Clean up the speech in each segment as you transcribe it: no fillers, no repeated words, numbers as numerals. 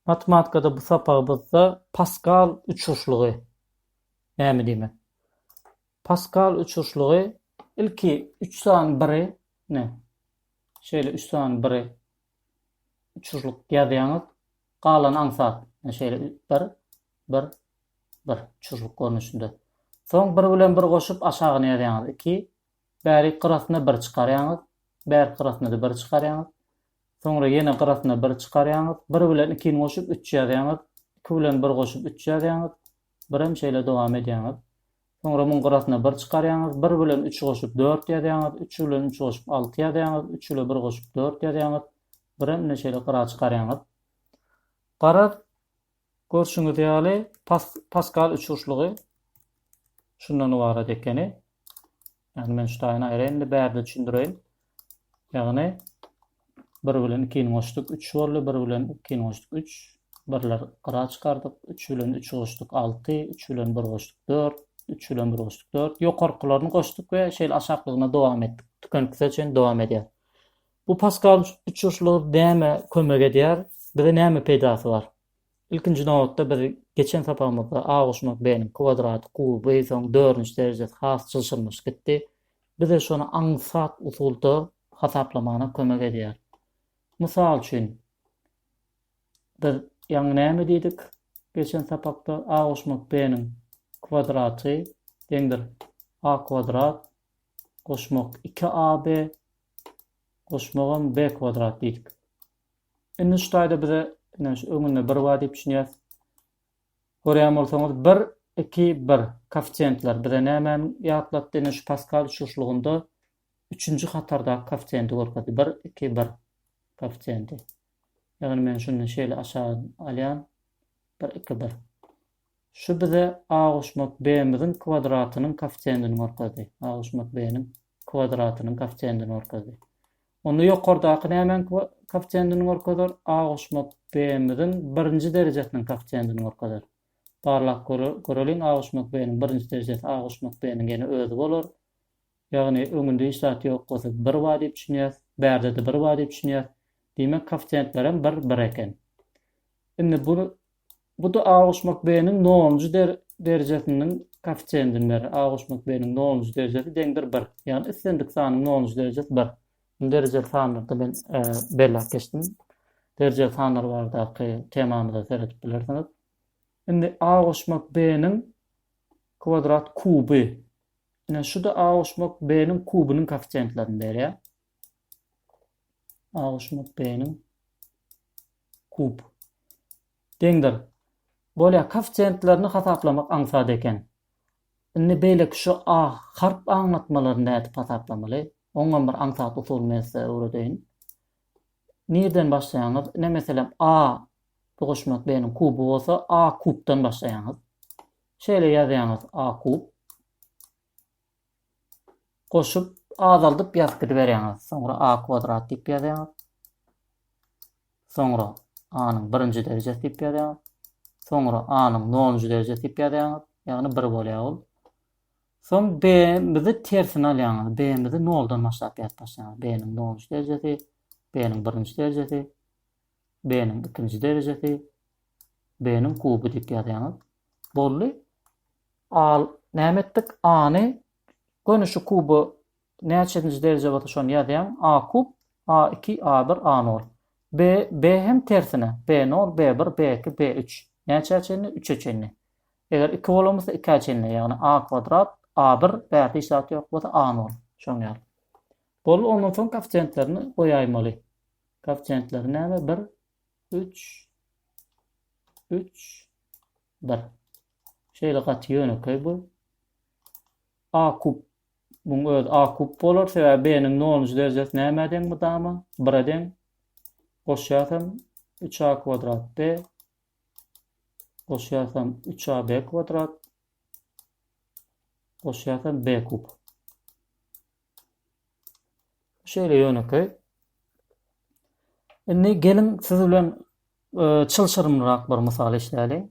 Matematikada bu sapağımızda Pascal uçuşluğu näme diýmek? Pascal uçuşluğu ilki 3 tane biri ne? Şöyle 3 tane biri uçuşluk ýazýaňyz, galan aňsat. Şöyle bir uçuşluk görnüşinde. Soň bir bilen bir goşup aşagyna ýazýaňyz. 2 bäri gyrasyna 1 çykarýaňyz, bäri gyrasyna da 1 çykarýaňyz. Soňra ýene gyrasyna 1 çykarýaňyz, 1 bilen 2-ni goşup 3 ýazýaňyz, 2 bilen 1 goşup 3 ýazýaňyz. Birim şeýle dowam edýäňiz. Soňra muň gyrasyna 1 çykarýaňyz, 1 bilen 3 goşup 4 ýazýaňyz, 3 bilen 3 goşup 6 ýazýaňyz, 3 bilen 1 goşup 4 ýazýaňyz. Birim neşeýle gyra çykarýaňyz. Garar görşüňiz ýaly Pascal uçuşlugy şundan ibaret ekeni. Yani men şu taýyna aýraýyn, bärde düşündireýin. Ýagny 1 bilen 2-ni goşduk 3 boldy, 1 bilen 2-ni goşduk 3. Birler gyra çykardyk, 3 bilen 3 goşduk 6, 3 bilen 1 goşduk 4, 3 bilen 1 goşduk 4. Ýokarkylaryny goşduk we şeýle aşaklygyna dowam etdik. Tükenkisçe dowam edýär. Bu Pascal uçuşlugy näme kömek edýär? Bize näme peýdasy bar? İlkinji nowatda biz geçen sapamyzda a goşmak b'nin kvadraty kuby soň 4-nji derejede has çylşyrmış gitdi. Bize şonu aňsat usulda hasaplamana kömek edýär. Mysal üçin bir ýa-ni näme diýdik? Geçen sapakda a goşmak b'nin kvadraty deňdir a kvadrat goşmak 2ab goşmagam b kvadrat diýdik. Indi şu taýda bize öňünde bir wagt diýip düşünýär. Görýän bolsaňyz 1 2 1 koeffisientler bize näme ýatlatdyny şu Pascal uçuşlugynda 3-nji hatarda koeffisienti görkezdi. 1 2 1 koeffisienti. Ýagny men şunu şeýle aşağı alýan 1 2 1. Şu bize a goşmak b'miziň kwadratynyň koeffisientini görkezdi. A goşmak b'niň kwadratynyň koeffisientini görkezdi. Onu ýokardaky nämen koeffisientini görkezler? A goşmak b'miziň 1-nji derejesiniň koeffisientini görkezler. Parlak göreliň a goşmak b'niň 1-nji derejesi a goşmak b'niň ýene özü bolar. Ýagny öňünde hiç zat ýok bolsa 1 wagt diýip düşünýär, bärde de 1 wagt diýip düşünýär. Demek koeffisientlerim 1 eken. Indi bu da a goşmak b'niň 0-njy derejesiniň koeffisientini berer. A goşmak b'niň 0-njy derejesi deňdir 1. Ýani islendik sanyň 0-njy derejesy 1. Derece sanlarda ben bellak geçtim. Derece sanlar bardaky temamyda seretip bilersiniz. Indi a goşmak b'niň kvadrat kuby. Ine şu da a goşmak b'niň kubynyň koeffisientlerini berýär. A goşmak b'niň kub. Deňdir. Bolýa koeffisientlerini hasaplamak aňsat eken. Indi beýleki şu a harp aňlatmalaryny nädip hasaplamaly? Ondan bir aňsat usul mesele öwredeýin. Nerden başlaýaňyz? Ne meselem a goşmak b'niň kuby bolsa a kubdan başlaýaňyz. Şeýle ýazýaňyz a kub. Goşup azaldyp ýazgyp berýäňiz. Soňra a kvadrat diýip ýazýaňyz. Soňra a-nyň 1-nji derejesi diýip ýazýaňyz. Soňra a-nyň 0-njy derejesi diýip ýazýaňyz. Ýagny 1 bolýar ol. Soň b'mizi tersine alýaňyz. B'mizi 0-dan başlap ýazýaňyz. B'niň 0-njy derejesi, b'niň 1-nji derejesi, b'niň 2-nji derejesi, b'niň kuby diýip ýazýaňyz. Boldy. Al näme etdik? A-ny gönüşi kuby näçenji derejede bolsa şonu ýazýaň. A kub, A2, A1, A0. B hem tersine. B0, B1, B2, B3. Näçe çenli? 3 çenli. Eger 2 bolamasa 2 çenli. Ýagny A kvadrat, A1, bäri hiç zat ýok bolsa A0. Şoň ýaly. Bol ondan soň koeffisientlerini goýaýmaly. Koeffisientleri näme? 1 3 3 1. Şeýle gaty ýönekay bu. A kub buň öz A kub bolar, sebäbi b'niň 0-njy derejesini näme deň bu dama? 1 deň. Goşýarsam 3a kvadrat b goşýarsam 3ab kvadrat goşýarsam b kub. Şeýle ýönekay. Indi gelin siz bilen çylşyrmyrak bir mysal işläli.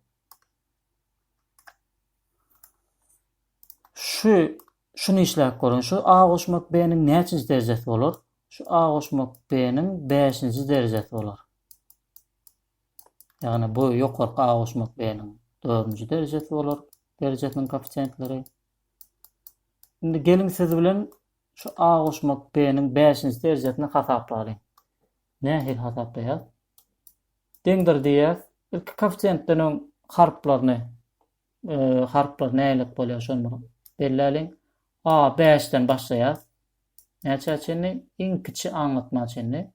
Şunu işläp görün. Şu a goşmak b'niň näçinji derejesi bolar? Şu a goşmak b'niň 5-nji derejesi bolar. Yani bu yukarı A koşmak B'nin 4. derecesi olur. Derecesinin koefficientleri. Şimdi gelin siz bilen şu A koşmak B'nin 5. derecesini hesaplayalım. Ne hil hesaplayacağız? Dengdir diye ilk koefficientlerin harflarını harflar nälik bolýar şonu belläliň. A 5'ten başlaýar. Näçe çenli iň kiçi anlatma çenli.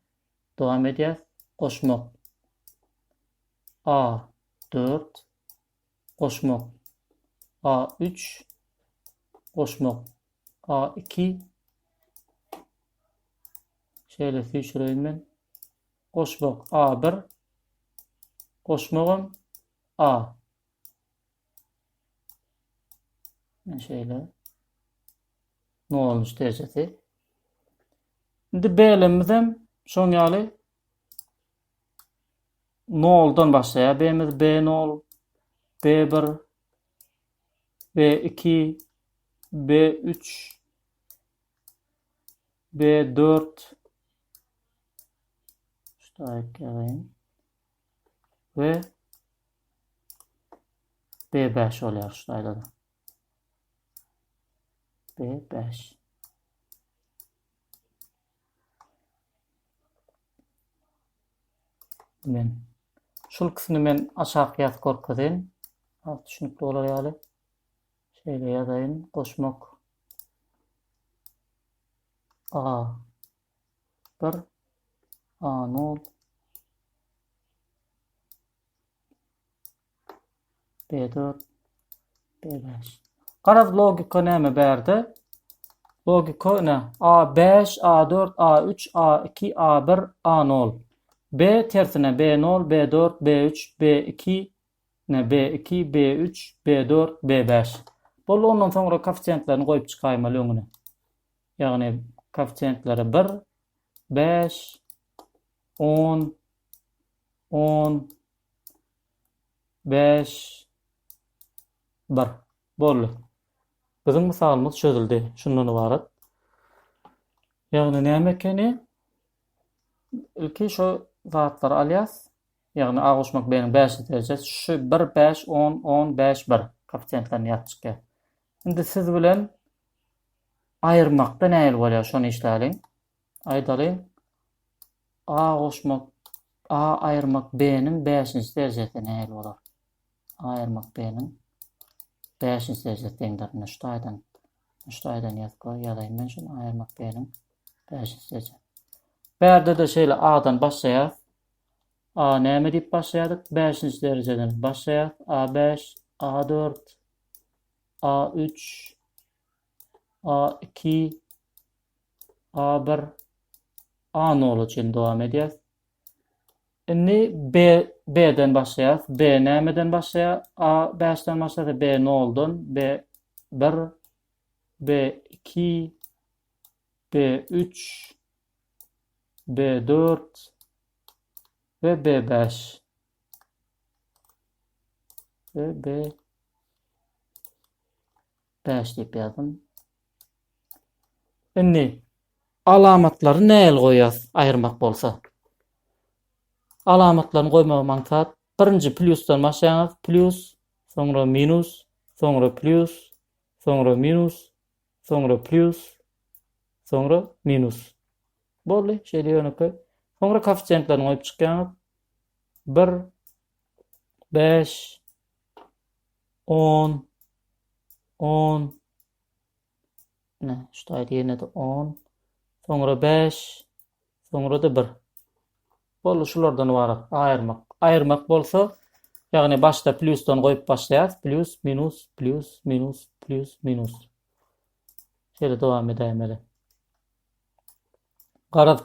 Dowam edýär. Goşmak A 4 goşmak A 3 goşmak A 2 şeýle süýşüreýin men. Goşmak A 1 goşmagym A. Şeýle. Ne olmuş derecesi? Şimdi B'lemizem şoň ýaly noldan başlaýar. B'miz B0, B1, B2, B3, B4 ve B5 oluyor şurada da. B5. Men şol kısmını men aşağı ýazyp görkezin. Alt düşünükli olar ýaly. Şeýle ýazaýyn. Goşmak A 1 A 0 B4 B5. Garaz logika näme berdi? Logika ne? A5, A4, A3, A2, A1, A0. B tersine B0, B4, B3, B2, B2, B3, B4, B5. Bolu ondan sonra koefficientlerini koyup çıkaymalı öňüne. Yani koefficientleri 1, 5, 10, 10, 5, 1. Bolu. Bizim misalımız çözüldü. Şundan ibaret. Yani näme ekeni? İlki şu zatları alyas. Yani A koşmak B'nin 5 derecesi. Şu 1, 5, 10, 10, 5, 1. Koefficientlerini ýatçyk. Şimdi siz bilen ayırmakda näil bolýar? Şonu işläliň. Aýdalyň. A koşmak A ayırmak B'nin 5. derecesi näil bolar? A ayırmak B'nin 5. derecesi deňdir. Ştaýdan ýazga ýazaýyn men şunu ayırmak B'nin 5. derecesi. Berde de şeýle A'dan başlaýar. A näme diýip başlaýardyk? 5. dereceden başlaýar. A5, A4, A3, A2, A1, A0 üçin dowam edýär. Indi B'den başlaýar. B nämeden başlaýar? A5'den başlaýar. B 0'dan B1, B2, B3, B4 ve B5 ve B5 diýip ýazdım. Indi alamatlary näle goýas aýyrmak bolsa? Alamatlaryny goýmagy maksat birinji plusdan başlaýanys, plus, soňra minus, soňra plus, soňra minus, soňra plus, soňra minus. Bolly, şeýle ýönekli. Soňra koefficientlerini goýup çykýanys 1, 5, 10, 10, ştaýdy ýene de 10, soňra 5, soňra da 1. Bolly şulardan ibaret aýyrmak. Aýyrmak bolsa, ýagny başda plusdan goýup başlaýar. Plus, minus, plus, minus, plus, minus. Şeýle dowam edämeli. Garaz